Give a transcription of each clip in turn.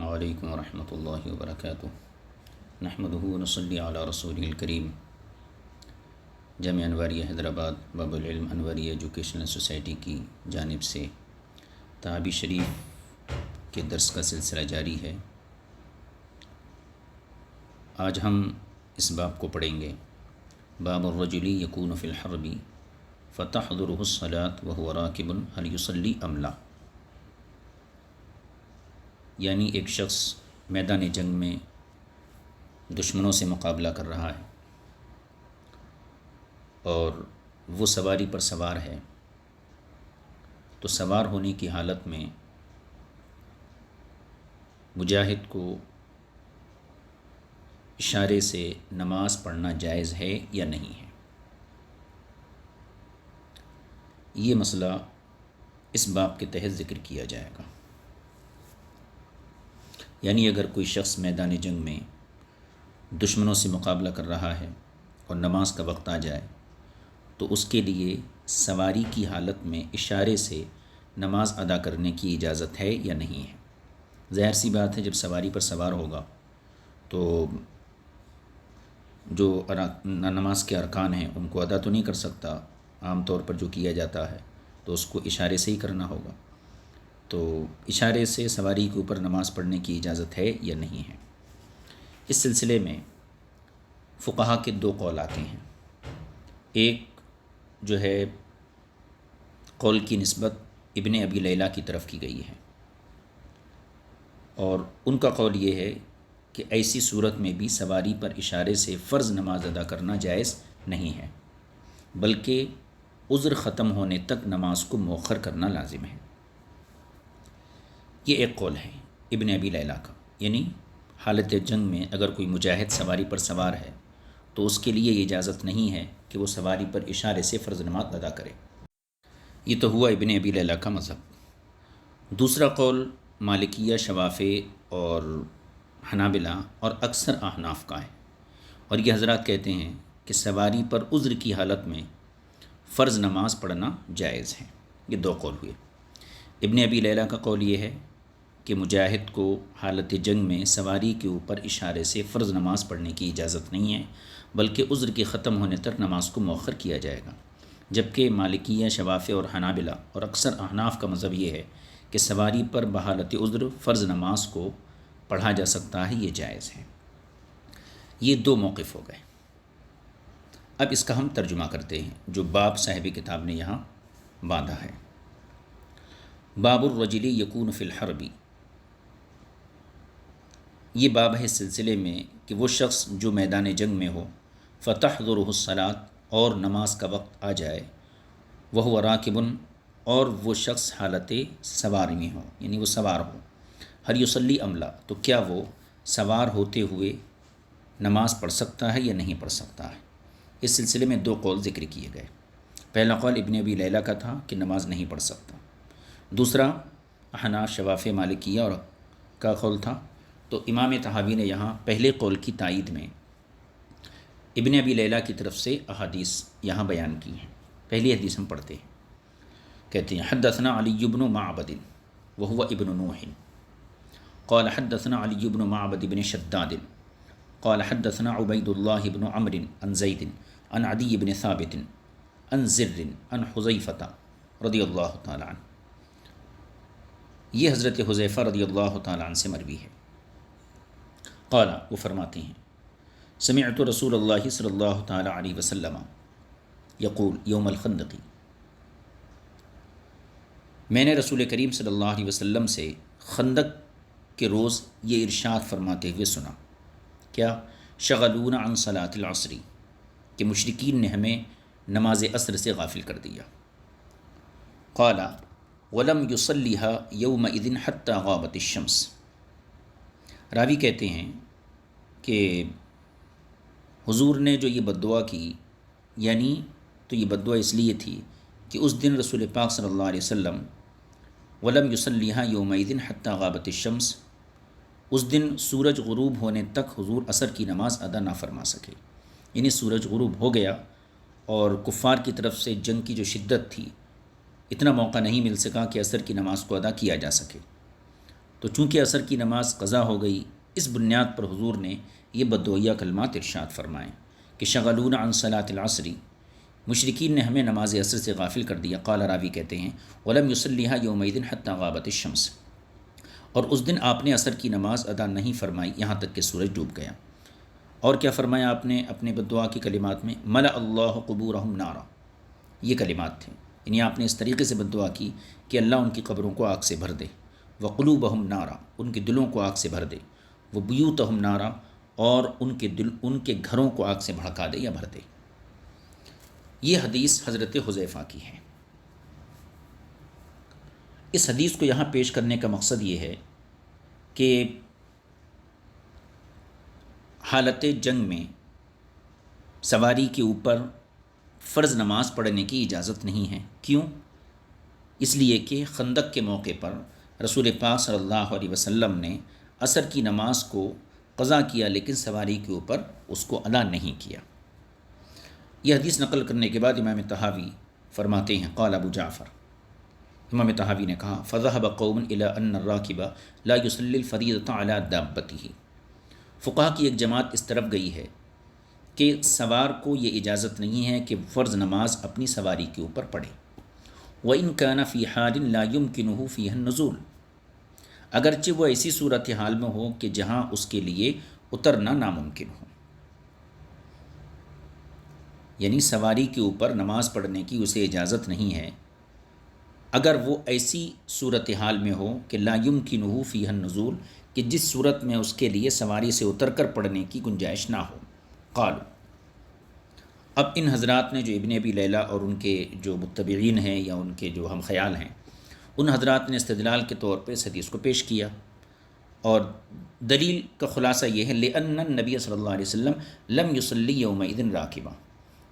علیکم ورحمۃ اللہ وبرکاتہ۔ نحمدہ ونصلی علی رسول الکریم۔ جامعہ انواریہ حیدرآباد باب العلم انواری ایجوکیشنل سوسائٹی کی جانب سے تحابی شریف کے درس کا سلسلہ جاری ہے۔ آج ہم اس باب کو پڑھیں گے۔ باب الرجل یکون فی الحرب فتحضرہ الصلاۃ وہو راکب هل یصلی ام لا، یعنی ایک شخص میدان جنگ میں دشمنوں سے مقابلہ کر رہا ہے اور وہ سواری پر سوار ہے، تو سوار ہونے کی حالت میں مجاہد کو اشارے سے نماز پڑھنا جائز ہے یا نہیں ہے۔ یہ مسئلہ اس باب کے تحت ذکر کیا جائے گا۔ یعنی اگر کوئی شخص میدان جنگ میں دشمنوں سے مقابلہ کر رہا ہے اور نماز کا وقت آ جائے تو اس کے لیے سواری کی حالت میں اشارے سے نماز ادا کرنے کی اجازت ہے یا نہیں ہے۔ ظاہر سی بات ہے، جب سواری پر سوار ہوگا تو جو نماز کے ارکان ہیں ان کو ادا تو نہیں کر سکتا، عام طور پر جو کیا جاتا ہے تو اس کو اشارے سے ہی کرنا ہوگا۔ تو اشارے سے سواری کے اوپر نماز پڑھنے کی اجازت ہے یا نہیں ہے۔ اس سلسلے میں فقہا کے دو قول آتے ہیں۔ ایک جو ہے قول کی نسبت ابن ابی لیلہ کی طرف کی گئی ہے، اور ان کا قول یہ ہے کہ ایسی صورت میں بھی سواری پر اشارے سے فرض نماز ادا کرنا جائز نہیں ہے، بلکہ عذر ختم ہونے تک نماز کو مؤخر کرنا لازم ہے۔ یہ ایک قول ہے ابن ابی لیلہ کا، یعنی حالت جنگ میں اگر کوئی مجاہد سواری پر سوار ہے تو اس کے لیے یہ اجازت نہیں ہے کہ وہ سواری پر اشارے سے فرض نماز ادا کرے۔ یہ تو ہوا ابن ابی لیلہ کا مذہب۔ دوسرا قول مالکیہ، شوافع اور حنابلہ اور اکثر احناف کا ہے، اور یہ حضرات کہتے ہیں کہ سواری پر عذر کی حالت میں فرض نماز پڑھنا جائز ہے۔ یہ دو قول ہوئے۔ ابن ابی لیلہ کا قول یہ ہے کہ مجاہد کو حالت جنگ میں سواری کے اوپر اشارے سے فرض نماز پڑھنے کی اجازت نہیں ہے، بلکہ عذر کے ختم ہونے تک نماز کو مؤخر کیا جائے گا، جبکہ مالکیہ، شوافع اور حنابلہ اور اکثر احناف کا مذہب یہ ہے کہ سواری پر بحالت عذر فرض نماز کو پڑھا جا سکتا ہے، یہ جائز ہے۔ یہ دو موقف ہو گئے۔ اب اس کا ہم ترجمہ کرتے ہیں جو باب صاحب کتاب نے یہاں باندھا ہے۔ باب الرجل یکون فی الحرب، یہ باب ہے اس سلسلے میں کہ وہ شخص جو میدان جنگ میں ہو، فتحضرہ الصلاۃ، اور نماز کا وقت آ جائے، وہو راکب، اور وہ شخص حالت سوار میں ہو، یعنی وہ سوار ہو، ہل یصلی ام لا، تو کیا وہ سوار ہوتے ہوئے نماز پڑھ سکتا ہے یا نہیں پڑھ سکتا ہے۔ اس سلسلے میں دو قول ذکر کیے گئے۔ پہلا قول ابن ابی لیلہ کا تھا کہ نماز نہیں پڑھ سکتا، دوسرا احناف، شوافع، مالکیہ اور کا قول تھا۔ تو امام طحاوی نے یہاں پہلے قول کی تائید میں ابن ابی لیلہ کی طرف سے احادیث یہاں بیان کی ہیں۔ پہلی حدیث ہم پڑھتے ہیں۔ کہتے ہیں حدثنا علی بن معبد وهو ابن نوح قال حدثنا علی بن معبد بن شداد قال حدثنا عبید اللہ بن عمرو عن زید عن عدی بن ثابت عن زر عن حذیفہ رضی اللہ تعالی عنہ۔ یہ حضرت حذیفہ رضی اللہ تعالی عنہ سے مروی ہے۔ قال، وہ فرماتے ہیں، سمعت رسول اللہ صلی اللہ تعالی علیہ وسلم یقول یوم الخندق، میں نے رسول کریم صلی اللہ علیہ وسلم سے خندق کے روز یہ ارشاد فرماتے ہوئے سنا، کیا؟ شغلونا عن صلاۃ العصر، کہ مشرکین نے ہمیں نماز عصر سے غافل کر دیا۔ قال ولم یصلیها یومئذ حتی غابت الشمس، راوی کہتے ہیں کہ حضور نے جو یہ بد دعا کی، یعنی تو یہ بد دعا اس لیے تھی کہ اس دن رسول پاک صلی اللہ علیہ وسلم ولم یصلیها یومئذ حتی غابت الشمس، اس دن سورج غروب ہونے تک حضور عصر کی نماز ادا نہ فرما سکے، یعنی سورج غروب ہو گیا اور کفار کی طرف سے جنگ کی جو شدت تھی، اتنا موقع نہیں مل سکا کہ عصر کی نماز کو ادا کیا جا سکے۔ تو چونکہ عصر کی نماز قضا ہو گئی، اس بنیاد پر حضور نے یہ بدعیہ کلمات ارشاد فرمائے کہ شغلون عن صلاۃ العصر، مشرکین نے ہمیں نماز عصر سے غافل کر دیا۔ قال راوی کہتے ہیں ولم یصلیھا یومئذ حتی غابت الشمس، اور اس دن آپ نے عصر کی نماز ادا نہیں فرمائی یہاں تک کہ سورج ڈوب گیا۔ اور کیا فرمایا آپ نے اپنے بدعا کی کلمات میں؟ ملأ اللہ قبورہم نارا، یہ کلمات تھیں، یعنی آپ نے اس طریقے سے بدعا کی کہ اللہ ان کی قبروں کو آگ سے بھر دے، وقلوبہم نارا، ان کے دلوں کو آگ سے بھر دے، وبیوتہم نارا، اور ان کے گھروں کو آگ سے بھڑکا دے یا بھر دے۔ یہ حدیث حضرت حذیفہ کی ہے۔ اس حدیث کو یہاں پیش کرنے کا مقصد یہ ہے کہ حالت جنگ میں سواری کے اوپر فرض نماز پڑھنے کی اجازت نہیں ہے۔ کیوں؟ اس لیے کہ خندق کے موقع پر رسول پاک صلی اللہ علیہ وسلم نے عصر کی نماز کو قضا کیا، لیکن سواری کے اوپر اس کو ادا نہیں کیا۔ یہ حدیث نقل کرنے کے بعد امام طحاوی فرماتے ہیں قال ابو جعفر، امام طحاوی نے کہا فذهب قوم الى ان الراكب لا يصلي الفريضة على دابته، فقہا کی ایک جماعت اس طرف گئی ہے کہ سوار کو یہ اجازت نہیں ہے کہ فرض نماز اپنی سواری کے اوپر پڑھے۔ وَإِن كَانَ فِي حَالٍ لَا يُمْكِنُهُ فِيهَا النُّزُولُ، اگرچہ وہ ایسی صورتحال میں ہو کہ جہاں اس کے لیے اترنا ناممکن ہو، یعنی سواری کے اوپر نماز پڑھنے کی اسے اجازت نہیں ہے اگر وہ ایسی صورتحال میں ہو کہ لا يمكنه فيها النزول، کہ جس صورت میں اس کے لیے سواری سے اتر کر پڑھنے کی گنجائش نہ ہو۔ قالوا، اب ان حضرات نے جو ابن ابی لیلہ اور ان کے جو متبعین ہیں یا ان کے جو ہم خیال ہیں، ان حضرات نے استدلال کے طور پہ اس حدیث کو پیش کیا، اور دلیل کا خلاصہ یہ ہے لأن النبی صلی اللہ علیہ وسلم لم يصلی یومئذ راکبا،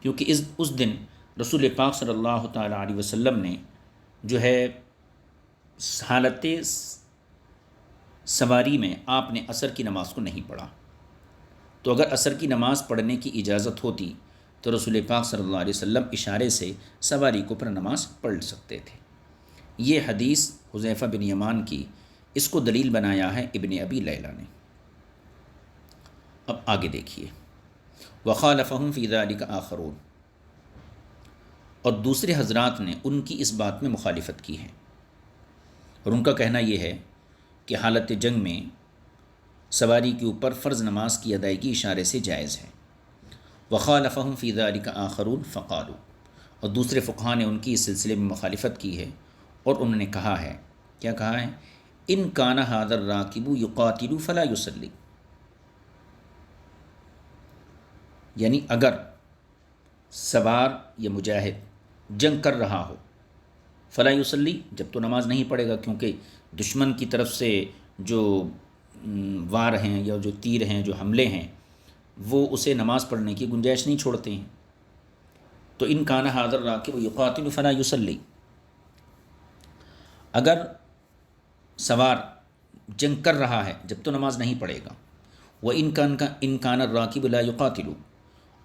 کیونکہ اس دن رسول پاک صلی اللہ تعالیٰ علیہ وسلم نے جو ہے حالت سواری میں آپ نے عصر کی نماز کو نہیں پڑھا۔ تو اگر عصر کی نماز پڑھنے کی اجازت ہوتی تو رسول پاک صلی اللہ علیہ وسلم اشارے سے سواری کو پر نماز پڑھ سکتے تھے۔ یہ حدیث حذیفہ بن یمان کی، اس کو دلیل بنایا ہے ابن ابی لیلہ نے۔ اب آگے دیکھیے، وخالفہم فی ذلک آخرون، اور دوسرے حضرات نے ان کی اس بات میں مخالفت کی ہے، اور ان کا کہنا یہ ہے کہ حالت جنگ میں سواری کے اوپر فرض نماز کی ادائیگی اشارے سے جائز ہے۔ وخالفہم فی ذلک آخرون فقالوا، اور دوسرے فقہا نے ان کی اس سلسلے میں مخالفت کی ہے، اور انہوں نے کہا ہے، کیا کہا ہے؟ ان کان ھذا الراکب یقاتل فلا یصلی، یعنی اگر سوار یا مجاہد جنگ کر رہا ہو، فلا یصلی، جب تو نماز نہیں پڑھے گا، کیونکہ دشمن کی طرف سے جو وار ہیں یا جو تیر ہیں، جو حملے ہیں، وہ اسے نماز پڑھنے کی گنجائش نہیں چھوڑتے ہیں۔ تو ان کان ھذا الراکب یقاتل فلا یصلی، اگر سوار جنگ کر رہا ہے جب تو نماز نہیں پڑھے گا۔ وَإِن كَانَ الرَّاكِبُ لَا يُقَاتِلُ،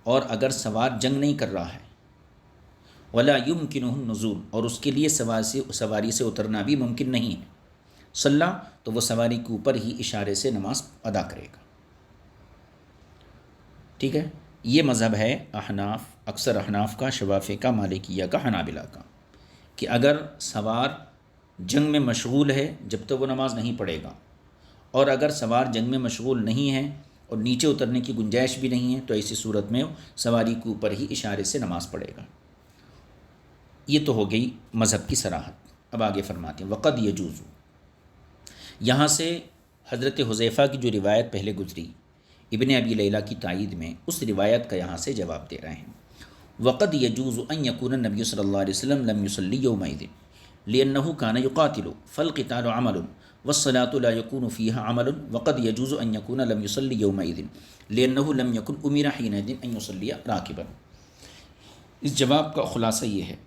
اور اگر سوار جنگ نہیں کر رہا ہے، وَلَا يُمْكِنُهُ النُّزُولُ، اور اس کے لیے سواری سے اترنا بھی ممکن نہیں ہے، صلی، تو وہ سواری کے اوپر ہی اشارے سے نماز ادا کرے گا۔ ٹھیک ہے، یہ مذہب ہے احناف، اکثر احناف کا، شوافی کا، مالکیہ کا، حنابلہ کا، کہ اگر سوار جنگ میں مشغول ہے جب تک وہ نماز نہیں پڑھے گا، اور اگر سوار جنگ میں مشغول نہیں ہے اور نیچے اترنے کی گنجائش بھی نہیں ہے تو ایسی صورت میں سواری کے اوپر ہی اشارے سے نماز پڑھے گا۔ یہ تو ہو گئی مذہب کی صراحت۔ اب آگے فرماتے ہیں وقد یجوز، یہاں سے حضرت حذیفہ کی جو روایت پہلے گزری ابن ابی لیلہ کی تائید میں، اس روایت کا یہاں سے جواب دے رہے ہیں۔ وقد یجوز ان یکون النبی صلی اللہ علیہ وسلم لم یصلی یومئذ لأنه كان يقاتل فالقتال عمل والصلاة لا يكون فيها عمل، وقد يجوز أن يكون لم يصلي يومئذ لأنه لم يكن أمر حينئذ أن يصلي راكبا۔ اس جواب کا خلاصہ یہ ہے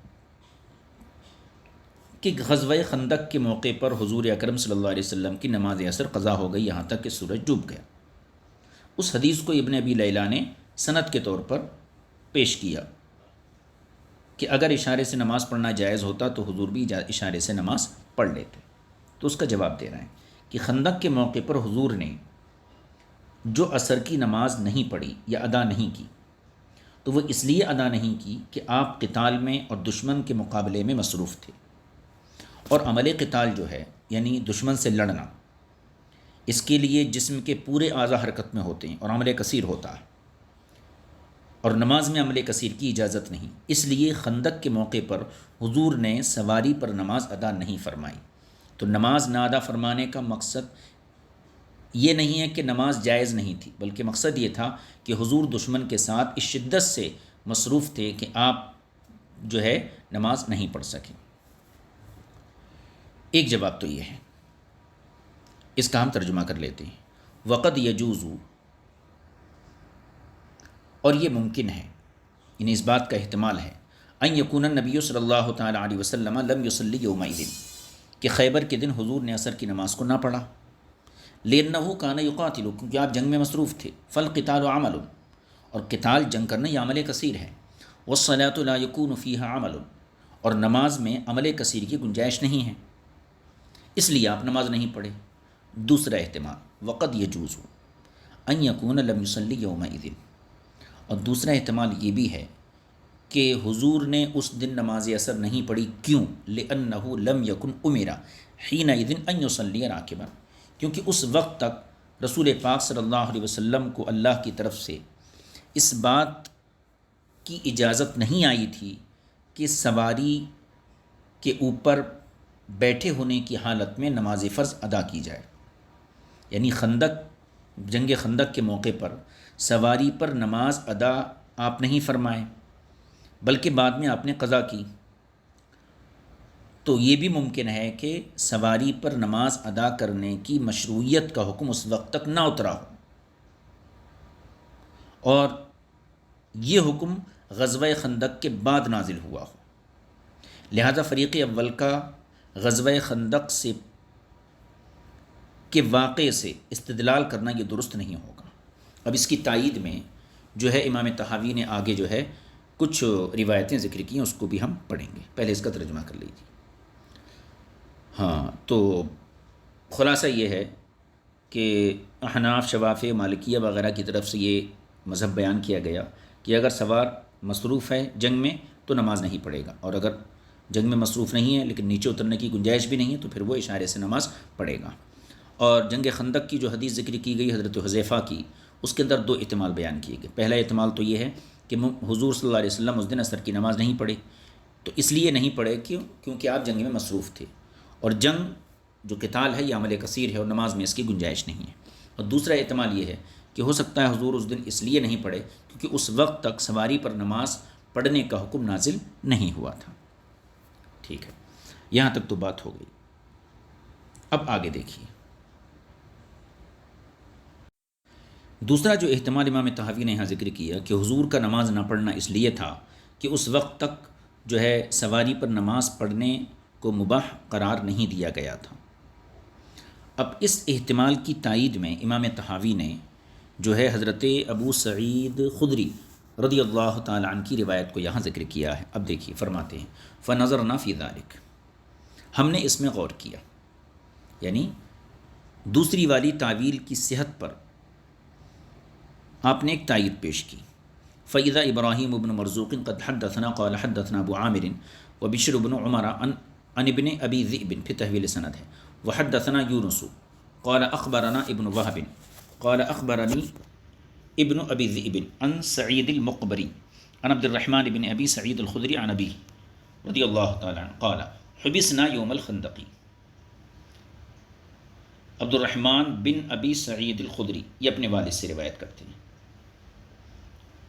کہ غزوہ خندق کے موقع پر حضور اکرم صلی اللہ علیہ وسلم کی نماز عصر قضا ہو گئی یہاں تک کہ سورج ڈوب گیا۔ اس حدیث کو ابن ابی لیلہ نے سند کے طور پر پیش کیا کہ اگر اشارے سے نماز پڑھنا جائز ہوتا تو حضور بھی اشارے سے نماز پڑھ لیتے۔ تو اس کا جواب دے رہے ہیں کہ خندق کے موقع پر حضور نے جو عصر کی نماز نہیں پڑھی یا ادا نہیں کی تو وہ اس لیے ادا نہیں کی کہ آپ قتال میں اور دشمن کے مقابلے میں مصروف تھے، اور عمل قتال جو ہے یعنی دشمن سے لڑنا، اس کے لیے جسم کے پورے اعضاء حرکت میں ہوتے ہیں اور عمل کثیر ہوتا ہے، اور نماز میں عمل کثیر کی اجازت نہیں، اس لیے خندق کے موقع پر حضور نے سواری پر نماز ادا نہیں فرمائی۔ تو نماز نہ ادا فرمانے کا مقصد یہ نہیں ہے کہ نماز جائز نہیں تھی، بلکہ مقصد یہ تھا کہ حضور دشمن کے ساتھ اس شدت سے مصروف تھے کہ آپ جو ہے نماز نہیں پڑھ سکیں۔ ایک جواب تو یہ ہے، اس کا ہم ترجمہ کر لیتے ہیں۔ وقد یجوز، اور یہ ممکن ہے، یعنی اس بات کا احتمال ہے، ان یکون النبی صلی اللہ تعالی علیہ وسلم لم یصلی یومئذ، کہ خیبر کے دن حضور نے عصر کی نماز کو نہ پڑھا، لأنه کان یقاتل، کیونکہ آپ جنگ میں مصروف تھے، فالقتال عمل، اور قتال جنگ کرنا یہ عمل کثیر ہے، والصلاة لا یکون فیہا عمل، اور نماز میں عمل کثیر کی گنجائش نہیں ہے، اس لیے آپ نماز نہیں پڑھے۔ دوسرا احتمال، وقد یجوز ان یکون لم یصلی یومئذ، اور دوسرا احتمال یہ بھی ہے کہ حضور نے اس دن نماز عصر نہیں پڑھی، کیوں؟ لأنه لم یکن امر حینئذ ان یصلی راکبا، کیونکہ اس وقت تک رسول پاک صلی اللہ علیہ وسلم کو اللہ کی طرف سے اس بات کی اجازت نہیں آئی تھی کہ سواری کے اوپر بیٹھے ہونے کی حالت میں نماز فرض ادا کی جائے، یعنی جنگ خندق کے موقع پر سواری پر نماز ادا آپ نہیں فرمائے، بلکہ بعد میں آپ نے قضا کی۔ تو یہ بھی ممکن ہے کہ سواری پر نماز ادا کرنے کی مشروعیت کا حکم اس وقت تک نہ اترا ہو، اور یہ حکم غزوہ خندق کے بعد نازل ہوا ہو، لہذا فریق اول کا غزوہ خندق سے کے واقعے سے استدلال کرنا یہ درست نہیں ہوگا۔ اب اس کی تائید میں جو ہے امام طحاوی نے آگے جو ہے کچھ روایتیں ذکر کی ہیں، اس کو بھی ہم پڑھیں گے، پہلے اس کا ترجمہ کر لیجیے۔ ہاں، تو خلاصہ یہ ہے کہ احناف، شوافع، مالکیہ وغیرہ کی طرف سے یہ مذہب بیان کیا گیا کہ اگر سوار مصروف ہے جنگ میں تو نماز نہیں پڑھے گا، اور اگر جنگ میں مصروف نہیں ہے لیکن نیچے اترنے کی گنجائش بھی نہیں ہے تو پھر وہ اشارے سے نماز پڑھے گا۔ اور جنگ خندق کی جو حدیث ذکر کی گئی حضرت حذیفہ کی، اس کے اندر دو احتمال بیان کیے گئے۔ پہلا احتمال تو یہ ہے کہ حضور صلی اللہ علیہ وسلم اس دن عصر کی نماز نہیں پڑھے، تو اس لیے نہیں پڑھے کیونکہ آپ جنگ میں مصروف تھے، اور جنگ جو قتال ہے یہ عمل کثیر ہے اور نماز میں اس کی گنجائش نہیں ہے۔ اور دوسرا احتمال یہ ہے کہ ہو سکتا ہے حضور اس دن اس لیے نہیں پڑھے کیونکہ اس وقت تک سواری پر نماز پڑھنے کا حکم نازل نہیں ہوا تھا۔ ٹھیک ہے، یہاں تک تو بات ہو گئی۔ اب آگے دیکھیے، دوسرا جو احتمال امام طحاوی نے یہاں ذکر کیا کہ حضور کا نماز نہ پڑھنا اس لیے تھا کہ اس وقت تک جو ہے سواری پر نماز پڑھنے کو مباح قرار نہیں دیا گیا تھا۔ اب اس احتمال کی تائید میں امام طحاوی نے جو ہے حضرت ابو سعید خدری رضی اللہ تعالی عنہ کی روایت کو یہاں ذکر کیا ہے۔ اب دیکھیے، فرماتے ہیں فَنَظَرْنَا فِي ذَلِكَ، ہم نے اس میں غور کیا، یعنی دوسری والی تعویل کی صحت پر آپ نے ایک تائید پیش کی۔ فَإِذَا إِبْرَاهِيمُ بْنُ مَرْزُوقٍ قَدْ حَدَّثَنَا قَالَ حَدَّثَنَا أَبُو عَامِرٍ وَبِشْرُ بْنُ عُمَرَ عن ابن أبي ذئب، پھر تحویل سند ہے، وحدثنا يونس قال أخبرنا ابن وهب قال أخبرني ابن أبي ذئب عن سعيد المقبري عن عبد الرحمن بن أبي سعيد الخدري عن أبيه رضي الله تعالى عنه قال حبسنا يوم الخندق۔ عبد الرحمن بن ابی سعید الخدری یہ اپنے والد سے روایت کرتے ہیں،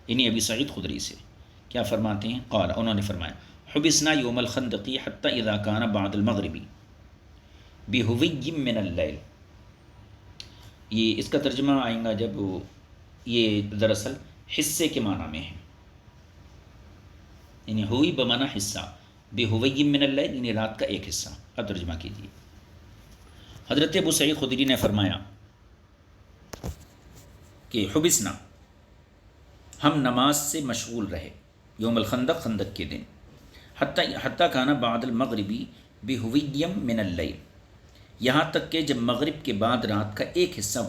یعنی ابی سعید خدری سے، کیا فرماتے ہیں؟ قال، انہوں نے فرمایا حبسنا یوم الخندق حتی اذا کان بعد المغرب بہوی من اللیل۔ یہ اس کا ترجمہ آئیں گا جب یہ دراصل حصے کے معنی میں ہے، یعنی ہوئی بمعنی حصہ، بہوی من اللیل یعنی رات کا ایک حصہ۔ اب ترجمہ کیجیے۔ حضرت ابو سعید خدری نے فرمایا کہ حبسنا، ہم نماز سے مشغول رہے، یوم الخندق، خندق کے دن، حتی کانا بعد المغربی بہویم من اللیل، یہاں تک کہ جب مغرب کے بعد رات کا ایک حصہ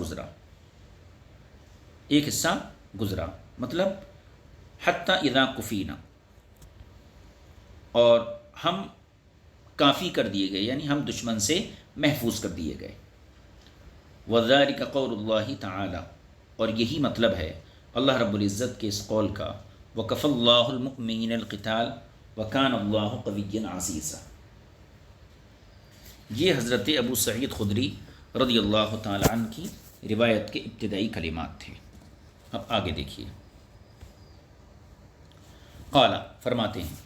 گزرا مطلب حتیٰ اذا کفینا، اور ہم کافی کر دیے گئے، یعنی ہم دشمن سے محفوظ کر دیے گئے۔ وذالک قول اللہ تعالی، اور یہی مطلب ہے اللہ رب العزت کے اس قول کا، وکف اللہ المؤمنین القتال وکان اللہ قویا عزیزا۔ یہ حضرت ابو سعید خدری رضی اللہ تعالی عنہ کی روایت کے ابتدائی کلمات تھے۔ اب آگے دیکھیے، قال فرماتے ہیں،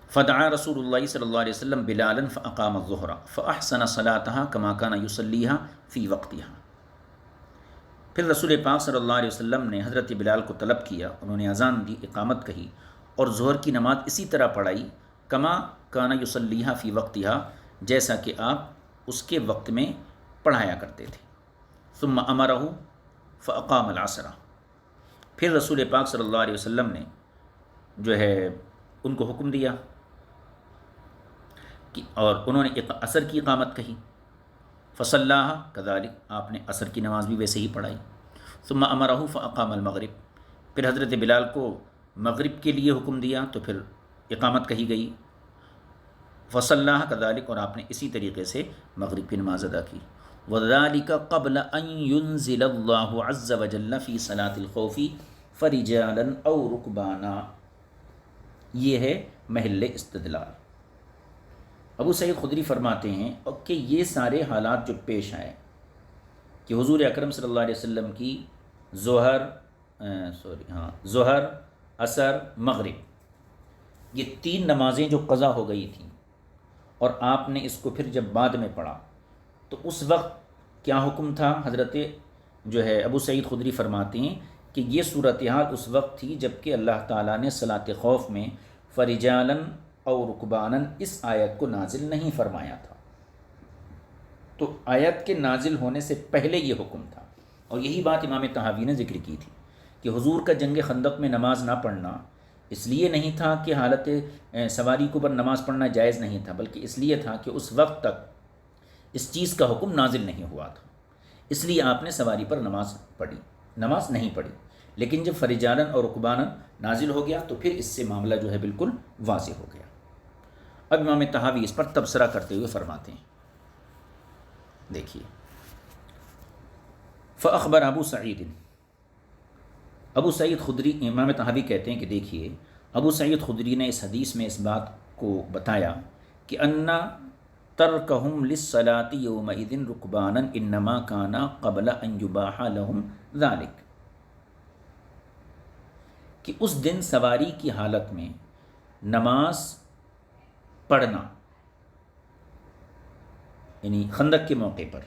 فدعا رسول اللہ صلی اللہ علیہ وسلم بلالا فاقام الظہر فاحسن صلاتها كما كان يصليها في وقتها۔ پھر رسول پاک صلی اللہ علیہ وسلم نے حضرت بلال کو طلب کیا، انہوں نے اذان دی، اقامت کہی اور ظہر کی نماز اسی طرح پڑھائی، کما کان یصلیھا فی وقتھا، جیسا کہ آپ اس کے وقت میں پڑھایا کرتے تھے۔ ثم امرہ فاقام العصر، پھر رسول پاک صلی اللہ علیہ وسلم نے جو ہے ان کو حکم دیا اور انہوں نے عصر کی اقامت کہی، فصلاھا کذالک، آپ نے عصر کی نماز بھی ویسے ہی پڑھائی۔ ثم امرہ فاقام المغرب، پھر حضرت بلال کو مغرب کے لیے حکم دیا تو پھر اقامت کہی گئی، فصلاھا کذالک، اور آپ نے اسی طریقے سے مغرب کی نماز ادا کی۔ وذالک قبل ان ينزل اللہ عز وجل فی صلاة الخوف فرجالا او رکبانا، یہ ہے محل استدلال۔ ابو سعید خدری فرماتے ہیں کہ یہ سارے حالات جو پیش آئے کہ حضور اکرم صلی اللہ علیہ وسلم کی ظہر، عصر، مغرب، یہ تین نمازیں جو قضا ہو گئی تھیں اور آپ نے اس کو پھر جب بعد میں پڑھا تو اس وقت کیا حکم تھا؟ حضرت جو ہے ابو سعید خدری فرماتے ہیں کہ یہ صورتحال اس وقت تھی جب کہ اللہ تعالیٰ نے صلاۃ خوف میں فرجالن اور رکبانن اس آیت کو نازل نہیں فرمایا تھا، تو آیت کے نازل ہونے سے پہلے یہ حکم تھا۔ اور یہی بات امام طحاوی نے ذکر کی تھی کہ حضور کا جنگ خندق میں نماز نہ پڑھنا اس لیے نہیں تھا کہ حالت سواری کے اوپر نماز پڑھنا جائز نہیں تھا، بلکہ اس لیے تھا کہ اس وقت تک اس چیز کا حکم نازل نہیں ہوا تھا، اس لیے آپ نے سواری پر نماز نہیں پڑھی۔ لیکن جب فرجالن اور رکبانن نازل ہو گیا تو پھر اس سے معاملہ جو ہے بالکل واضح ہو گیا۔ اب امام طحاوی اس پر تبصرہ کرتے ہوئے فرماتے ہیں، دیکھیے، فاخبر ابو سعید خدری، امام طحاوی کہتے ہیں کہ دیکھیے، ابو سعید خدری نے اس حدیث میں اس بات کو بتایا کہ ان ترکہم للصلاۃ یومئذ رکبانا انما کان قبل ان یباح لہم ذلک، کہ اس دن سواری کی حالت میں نماز پڑھنا، یعنی خندق کے موقع پر،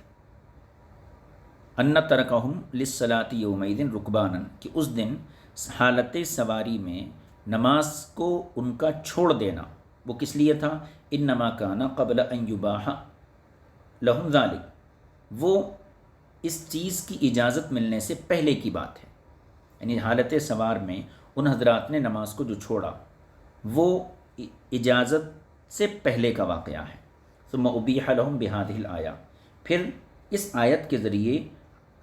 ان ترکہم للصلاۃ یومئذ رکبانا، کہ اس دن حالت سواری میں نماز کو ان کا چھوڑ دینا وہ کس لیے تھا؟ انما کان قبل ان یباح لہم ذلک، وہ اس چیز کی اجازت ملنے سے پہلے کی بات ہے، یعنی حالت سوار میں ان حضرات نے نماز کو جو چھوڑا وہ اجازت سے پہلے کا واقعہ ہے۔ ثم ابیح لہم بہذہ الآیہ، پھر اس آیت کے ذریعے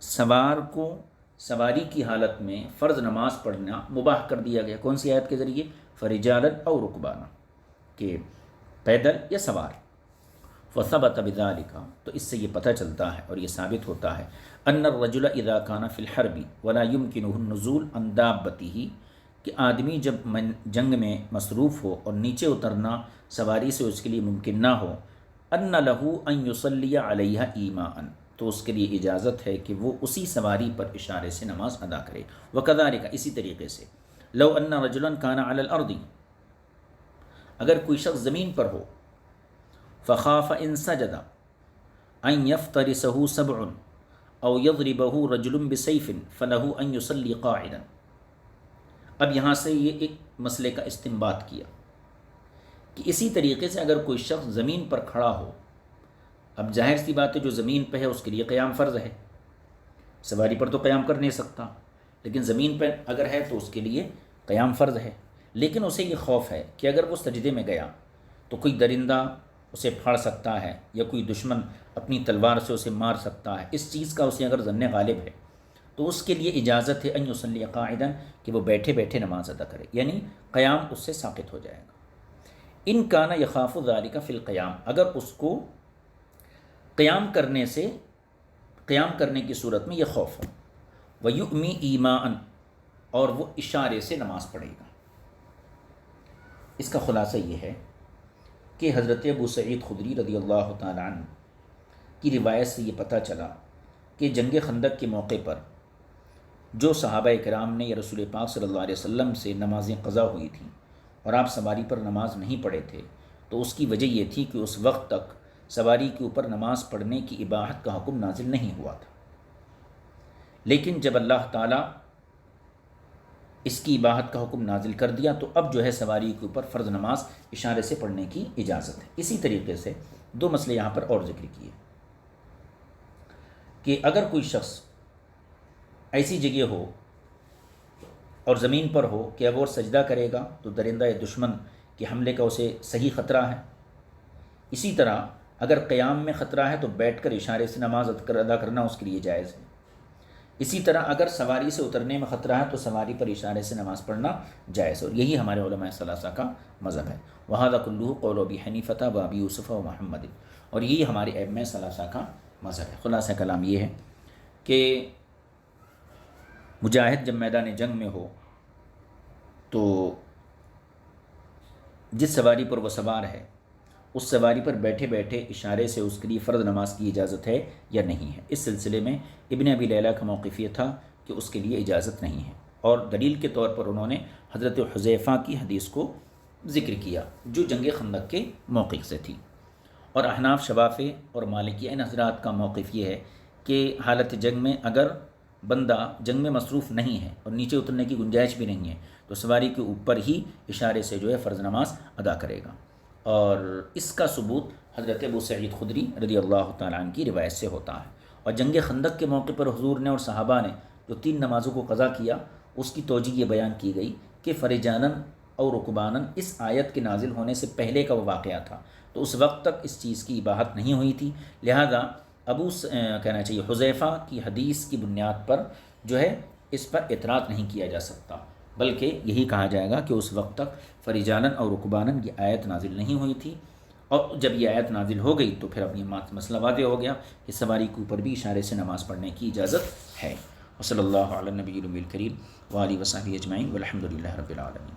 سوار کو سواری کی حالت میں فرض نماز پڑھنا مباح کر دیا گیا۔ کون سی آیت کے ذریعے؟ فرجالا او رکبانا، کہ پیدل یا سوار۔ فثبت بذلک، تو اس سے یہ پتہ چلتا ہے اور یہ ثابت ہوتا ہے ان الرجل اذا کان فی الحرب ولا يمكنه النزول عن دابته، کہ آدمی جب جنگ میں مصروف ہو اور نیچے اترنا سواری سے اس کے لیے ممکن نہ ہو، ان له ان يصلي علیہا ایماء، تو اس کے لیے اجازت ہے کہ وہ اسی سواری پر اشارے سے نماز ادا کرے۔ وکذالک، اسی طریقے سے، لو ان رجلا کان علی الارض، اگر کوئی شخص زمین پر ہو، فخاف ان سجد ان یفترسہ سبع او یضربہ رجل بسیف فلہ ان یصلی قاعدا۔ اب یہاں سے یہ ایک مسئلے کا استنباط کیا کہ اسی طریقے سے اگر کوئی شخص زمین پر کھڑا ہو، اب ظاہر سی بات ہے جو زمین پہ ہے اس کے لیے قیام فرض ہے، سواری پر تو قیام کر نہیں سکتا، لیکن زمین پر اگر ہے تو اس کے لیے قیام فرض ہے۔ لیکن اسے یہ خوف ہے کہ اگر وہ سجدے میں گیا تو کوئی درندہ اسے پھاڑ سکتا ہے یا کوئی دشمن اپنی تلوار سے اسے مار سکتا ہے، اس چیز کا اسے اگر ظن غالب ہے تو اس کے لیے اجازت ہے ان یصلی قاعدا، کہ وہ بیٹھے بیٹھے نماز ادا کرے، یعنی قیام اس سے ساقط ہو جائے گا۔ ان کان یخاف ذلک فی القیام، اگر اس کو قیام کرنے کی صورت میں یہ خوف ہو، ویؤمی ایماءً، اور وہ اشارے سے نماز پڑھے گا۔ اس کا خلاصہ یہ ہے کہ حضرت ابو سعید خدری رضی اللہ تعالیٰ عنہ کی روایت سے یہ پتہ چلا کہ جنگ خندق کے موقع پر جو صحابہ کرام نے یا رسول پاک صلی اللہ علیہ وسلم سے نمازیں قضا ہوئی تھیں اور آپ سواری پر نماز نہیں پڑھے تھے، تو اس کی وجہ یہ تھی کہ اس وقت تک سواری کے اوپر نماز پڑھنے کی اباحت کا حکم نازل نہیں ہوا تھا، لیکن جب اللہ تعالیٰ اس کی اباحت کا حکم نازل کر دیا تو اب جو ہے سواری کے اوپر فرض نماز اشارے سے پڑھنے کی اجازت ہے۔ اسی طریقے سے دو مسئلے یہاں پر اور ذکر کیے کہ اگر کوئی شخص ایسی جگہ ہو اور زمین پر ہو کہ اب وہ سجدہ کرے گا تو درندہ یا دشمن کے حملے کا اسے صحیح خطرہ ہے، اسی طرح اگر قیام میں خطرہ ہے تو بیٹھ کر اشارے سے نماز ادا کرنا اس کے لیے جائز ہے، اسی طرح اگر سواری سے اترنے میں خطرہ ہے تو سواری پر اشارے سے نماز پڑھنا جائز ہے، اور یہی ہمارے علماء ثلاثہ کا مذہب ہے۔ وَهَذَا كُلُّهُ قَوْلُ أَبِي حَنِيفَةَ وَأَبِي يُوسُفَ وَمُحَمَّدٍ، اور یہی ہمارے ائمہ ثلاثہ کا مذہب ہے۔ خلاصہ کلام یہ ہے کہ مجاہد جب میدان جنگ میں ہو تو جس سواری پر وہ سوار ہے اس سواری پر بیٹھے بیٹھے اشارے سے اس کے لیے فرض نماز کی اجازت ہے یا نہیں ہے۔ اس سلسلے میں ابن ابی لیلہ کا موقف یہ تھا کہ اس کے لیے اجازت نہیں ہے، اور دلیل کے طور پر انہوں نے حضرت حذیفہ کی حدیث کو ذکر کیا جو جنگ خندق کے موقع سے تھی۔ اور احناف، شوافی اور مالکی ان حضرات کا موقف یہ ہے کہ حالت جنگ میں اگر بندہ جنگ میں مصروف نہیں ہے اور نیچے اترنے کی گنجائش بھی نہیں ہے تو سواری کے اوپر ہی اشارے سے جو ہے فرض نماز ادا کرے گا، اور اس کا ثبوت حضرت ابو سعید خدری رضی اللہ تعالیٰ عنہ کی روایت سے ہوتا ہے۔ اور جنگ خندق کے موقع پر حضور نے اور صحابہ نے جو 3 نمازوں کو قضا کیا اس کی توجیہ یہ بیان کی گئی کہ فرجانن اور رکبانن اس آیت کے نازل ہونے سے پہلے کا وہ واقعہ تھا، تو اس وقت تک اس چیز کی اباحت نہیں ہوئی تھی، لہذا کہنا چاہیے حذیفہ کی حدیث کی بنیاد پر جو ہے اس پر اعتراض نہیں کیا جا سکتا، بلکہ یہی کہا جائے گا کہ اس وقت تک فرجانن اور رکبانن یہ آیت نازل نہیں ہوئی تھی، اور جب یہ آیت نازل ہو گئی تو پھر اب یہ مسئلہ واضح ہو گیا کہ سواری کے اوپر بھی اشارے سے نماز پڑھنے کی اجازت ہے۔ وصلی اللہ علی نبی الکریم وآلہ وصحبہ اجمعین والحمد للہ رب العالمین۔